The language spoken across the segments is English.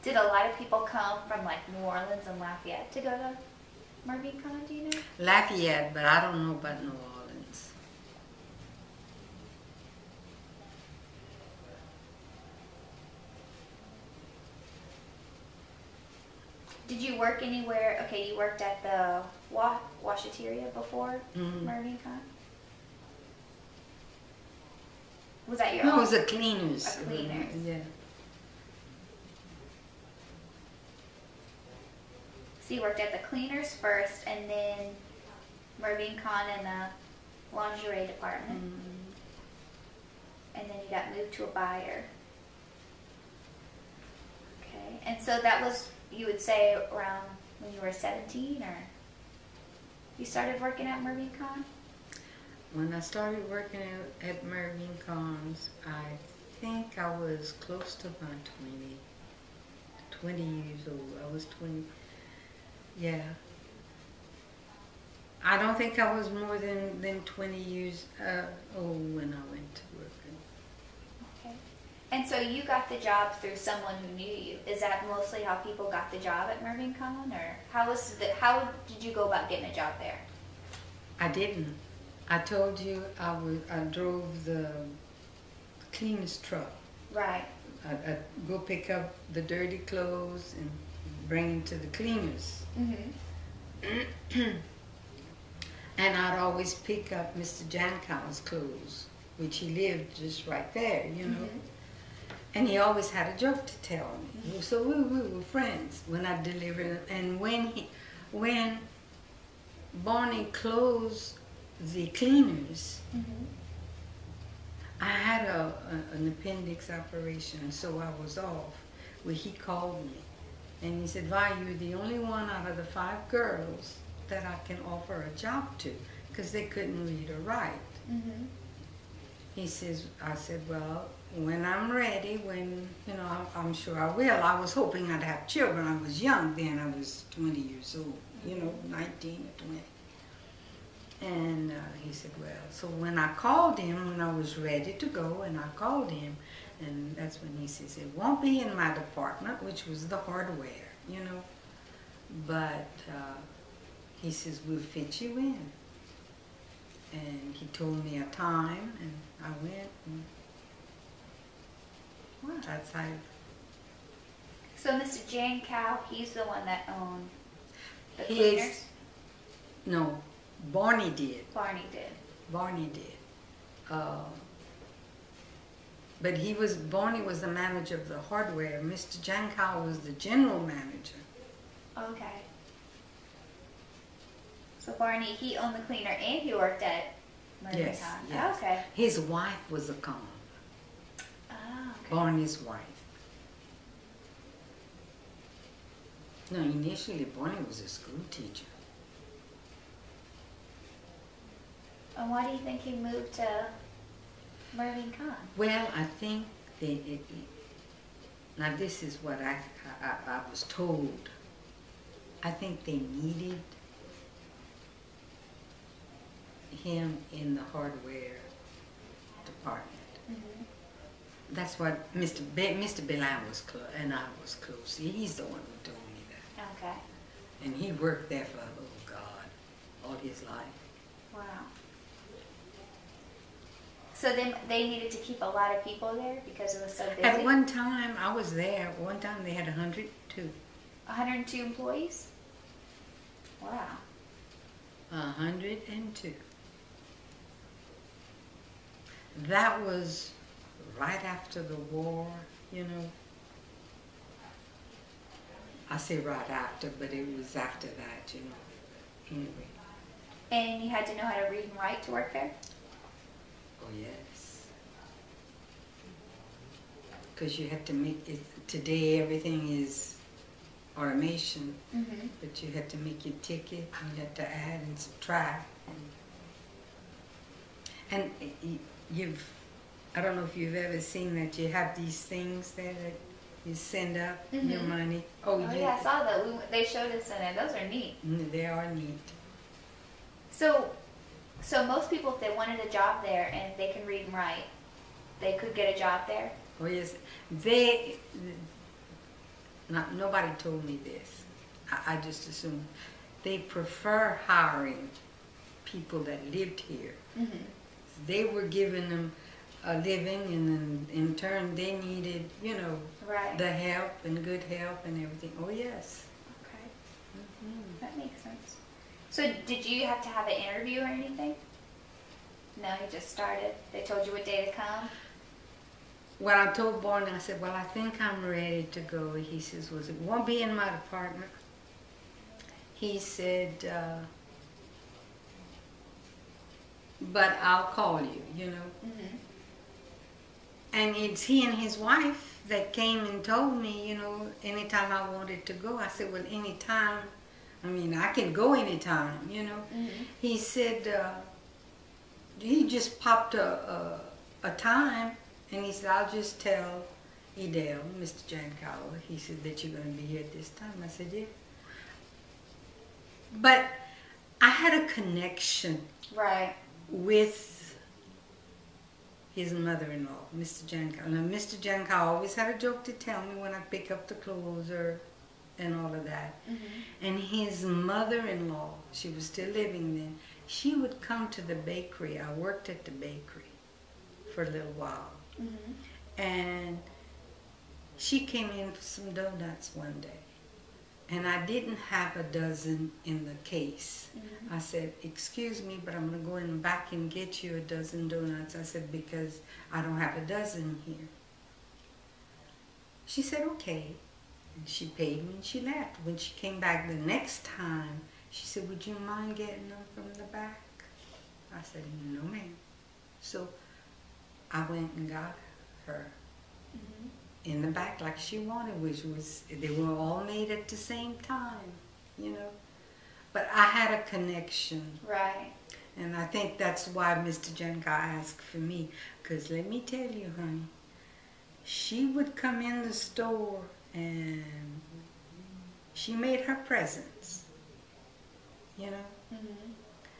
Did a lot of people come from like New Orleans and Lafayette to go to Mervyn Con, do you know? Lafayette, but I don't know about New Orleans. Did you work anywhere? Okay, you worked at the Washateria before Mervyn Con? Was that your No, own? it was a cleaners. A cleaners. Yeah. So you worked at the cleaners first, and then Mervyn Con in the lingerie department. And then you got moved to a buyer. Okay, and so that was, you would say, around when you were 17, or you started working at Mervyn Con? When I started working at Mervyn Cons, I think I was close to my 20 years old. I was 20. Yeah. I don't think I was more than 20 years old when I went to work. Okay. And so you got the job through someone who knew you. Is that mostly how people got the job at Mervyn Con, or how did you go about getting a job there? I didn't. I told you I drove the cleaners truck. Right. I'd go pick up the dirty clothes and bring them to the cleaners. And I'd always pick up Mr. Jankow's clothes, which he lived just right there, you know. And he always had a joke to tell me. So we were friends when I delivered. And when Barney closed the cleaners, I had an appendix operation, so I was off. Well, he called me, and he said, "Vi, you're the only one out of the 5 girls that I can offer a job to, because they couldn't read or write." He says, I said, "Well, when I'm ready, when, you know, I'm sure I will." I was hoping I'd have children. I was young then. I was 20 years old, you know, 19 or 20. And he said, "Well," so when I called him, when I was ready to go, and I called him, and that's when he says, "It won't be in my department," which was the hardware, you know, but he says, "We'll fit you in." And he told me a time, and I went, and well, that's how. So Mr. Jankow, he's the one that owned the He cleaners? is, no, Barney did. Barney did. Barney did. But Barney was the manager of the hardware. Mr. Jankow was the general manager. Okay. So Barney, he owned the cleaner and he worked at Mervyn Yes, Con. yes. Okay. His wife was a con. Oh, okay. Barney's wife. No, initially Barney was a school teacher. And why do you think he moved to Mervyn Con? Well, I think now this is what I was told. I think they needed him in the hardware department. That's what Mr. Belair was close, and I was close. He's the one who told me that. Okay. And he worked there for, oh God, all his life. Wow. So they needed to keep a lot of people there because it was so busy? At one time, I was there. One time they had 102. 102 employees? Wow. 102. That was right after the war, you know. I say right after, but it was after that, you know. Anyway. And you had to know how to read and write to work there? Oh, yes. Because you have to make it, today everything is automation, but you have to make your ticket, and you have to add and subtract. And I don't know if you've ever seen that, you have these things there that you send up your money. Oh yeah, I saw that. They showed us in it. Those are neat. They are neat. So most people, if they wanted a job there and they can read and write, they could get a job there? Oh yes, nobody told me this. I just assumed they prefer hiring people that lived here. Mm-hmm. They were giving them a living, and then in turn they needed, Right. the help and good help and everything. Oh yes. Okay. Mm-hmm. That makes sense. So did you have to have an interview or anything? No, you just started. They told you what day to come? Well, I told Barney, I said, well, I think I'm ready to go. He says, well, it won't be in my department. He said, but I'll call you, Mm-hmm. And it's he and his wife that came and told me, anytime I wanted to go. I said, well, anytime. I mean, I can go anytime, Mm-hmm. He said, he just popped a time, and he said, I'll just tell Edel, Mr. Giancarlo, he said that you're going to be here at this time. I said, yeah. But I had a connection Right. with his mother-in-law, Mr. Giancarlo. Now, Mr. Giancarlo always had a joke to tell me when I pick up the clothes and all of that. Mm-hmm. And his mother-in-law, she was still living then, she would come to the bakery. I worked at the bakery for a little while. Mm-hmm. And she came in for some donuts one day. And I didn't have a dozen in the case. Mm-hmm. I said, excuse me, but I'm going to go in the back and get you a dozen donuts. I said, because I don't have a dozen here. She said, okay. And she paid me and she left. When she came back the next time, she said, would you mind getting them from the back? I said, no, ma'am. So I went and got her Mm-hmm. in the back like she wanted, which was, they were all made at the same time, But I had a connection. Right. And I think that's why Mr. Jenka asked for me. Because let me tell you, honey, she would come in the store and she made her presence, Mm-hmm.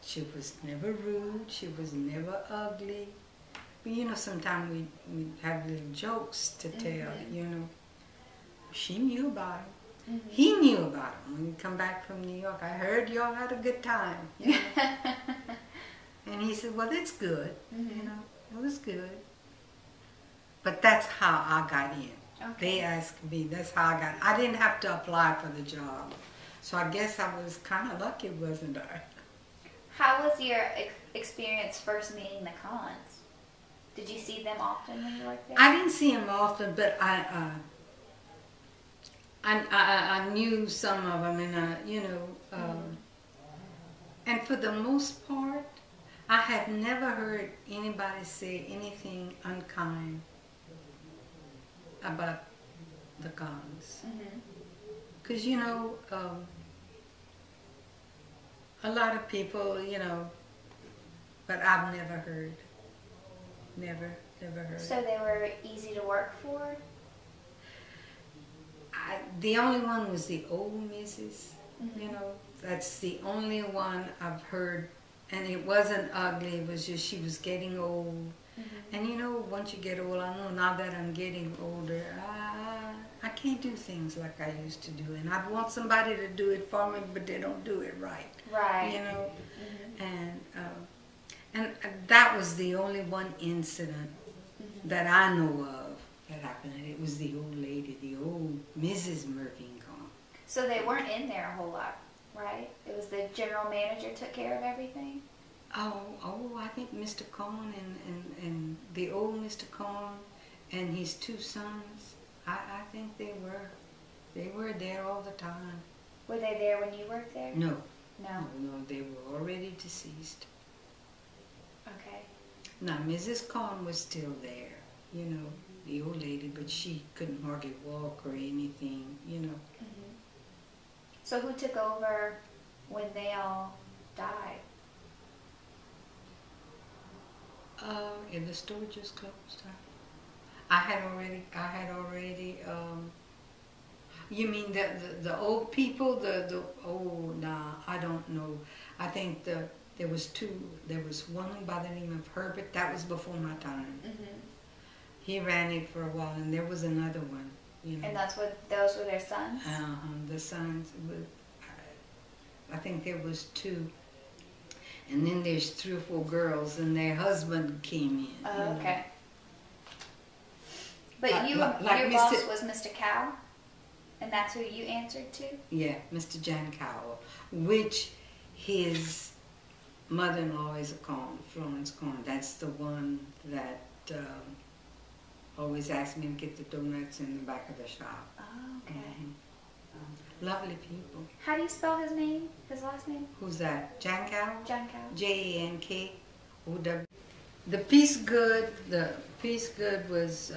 She was never rude. She was never ugly. But sometimes we have little jokes to tell, Mm-hmm. She knew about him. Mm-hmm. He knew about him when he come back from New York. I heard y'all had a good time. And he said, well, that's good. Mm-hmm. It was good. But that's how I got in. Okay. They asked me, that's how I got in. I didn't have to apply for the job. So I guess I was kind of lucky, wasn't I? How was your experience first meeting the Cons? Did you see them often when you worked there? I didn't see him often, but I knew some of them, and and for the most part, I have never heard anybody say anything unkind about the Cons. Mm-hmm. Because a lot of people, but I've never heard. Never heard. So they were easy to work for? The only one was the old Mrs. Mm-hmm. That's the only one I've heard, and it wasn't ugly. It was just she was getting old, Mm-hmm. and once you get old, I know now that I'm getting older, I can't do things like I used to do, and I'd want somebody to do it for me, but they don't do it right. Right. Mm-hmm. And that was the only one incident Mm-hmm. that I know of that happened. And it was the old lady, the old Mrs. Mervincon. So they weren't in there a whole lot, right? It was the general manager took care of everything? Oh, I think Mr. Cohn and the old Mr. Cohn and his two sons, I think they were there all the time. Were they there when you worked there? No, they were already deceased. Okay. Now, Mrs. Cohn was still there, the old lady, but she couldn't hardly walk or anything, Mm-hmm. So who took over when they all died? And the store just closed. I had already. You mean the old people? Nah, I don't know. I think there was two. There was one by the name of Herbert. That was before my time. Mm-hmm. He ran it for a while, and there was another one. You know. And those were their sons? The sons, I think there was 2. And then there's 3 or 4 girls, and their husband came in. Oh, okay. But Like your Mr. boss was Mr. Cow? And that's who you answered to? Yeah, Mr. Jan Cowell, which his mother-in-law is Florence Corn. That's the one that always asks me to get the donuts in the back of the shop. Oh, okay. Lovely people. How do you spell his name? His last name? Who's that? Jan Cowell? Jan Cow. Jankow. The piece good was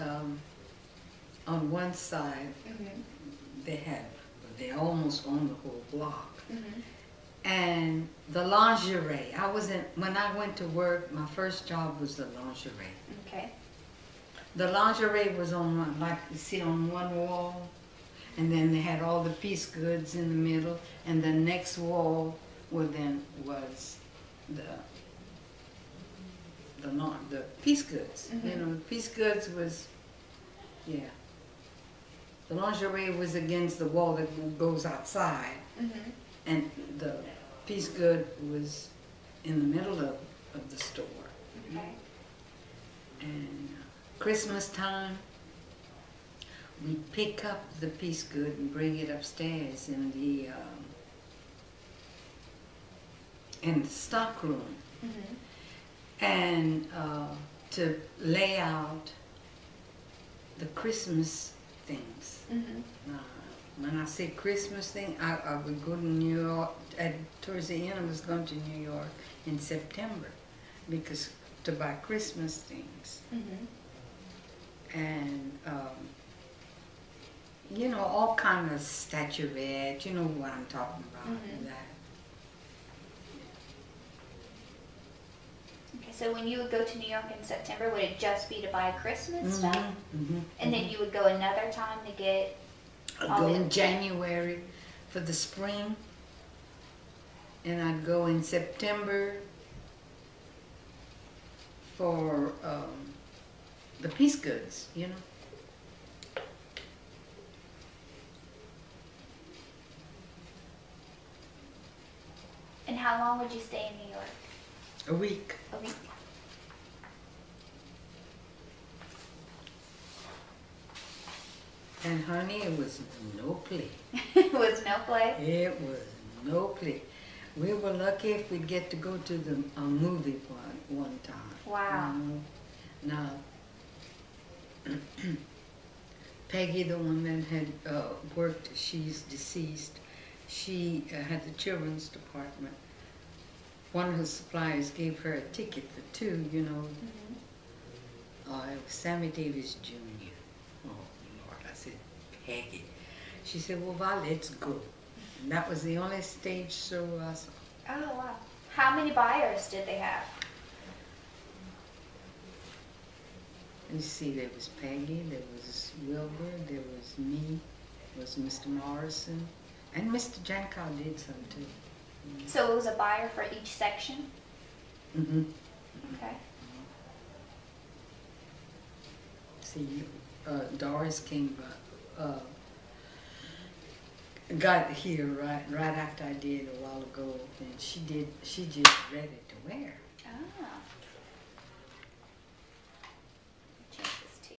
on one side. They almost owned the whole block. And the lingerie, when I went to work, my first job was the lingerie. Okay. The lingerie was on like you see on one wall, and then they had all the piece goods in the middle, and the next wall was the piece goods. You know, the piece goods was, yeah. The lingerie was against the wall that goes outside, and the piece good was in the middle of the store. Okay. And Christmas time, we pick up the piece good and bring it upstairs in the stock room, and to lay out the Christmas things. When I say Christmas thing, I would go to New York. Towards the end, I was going to New York in September to buy Christmas things. And you know, all kind of statuette. You know what I'm talking about. That. Okay, so when you would go to New York in September, would it just be to buy Christmas stuff? And then you would go another time to get I'd go in January for the spring, and I'd go in September for the piece goods, you know. And how long would you stay in New York? A week. A week. And honey, it was no play. It was no play? It was no play. We were lucky if we'd get to go to the movie one time. Wow. Now, Peggy, the one that had worked, she's deceased. She had the children's department. One of her suppliers gave her a ticket for 2, you know. It was Sammy Davis Jr. Oh, Lord, I said, Peggy. She said, well, Va, let's go. And that was the only stage show I saw. Oh, wow. How many buyers did they have? You see, there was Peggy, there was Wilbur, there was me, there was Mr. Morrison, and Mr. Jankow did some too. So it was a buyer for each section? Okay. See, Doris came, got here right after I did a while ago, and she just ready to wear. Ah.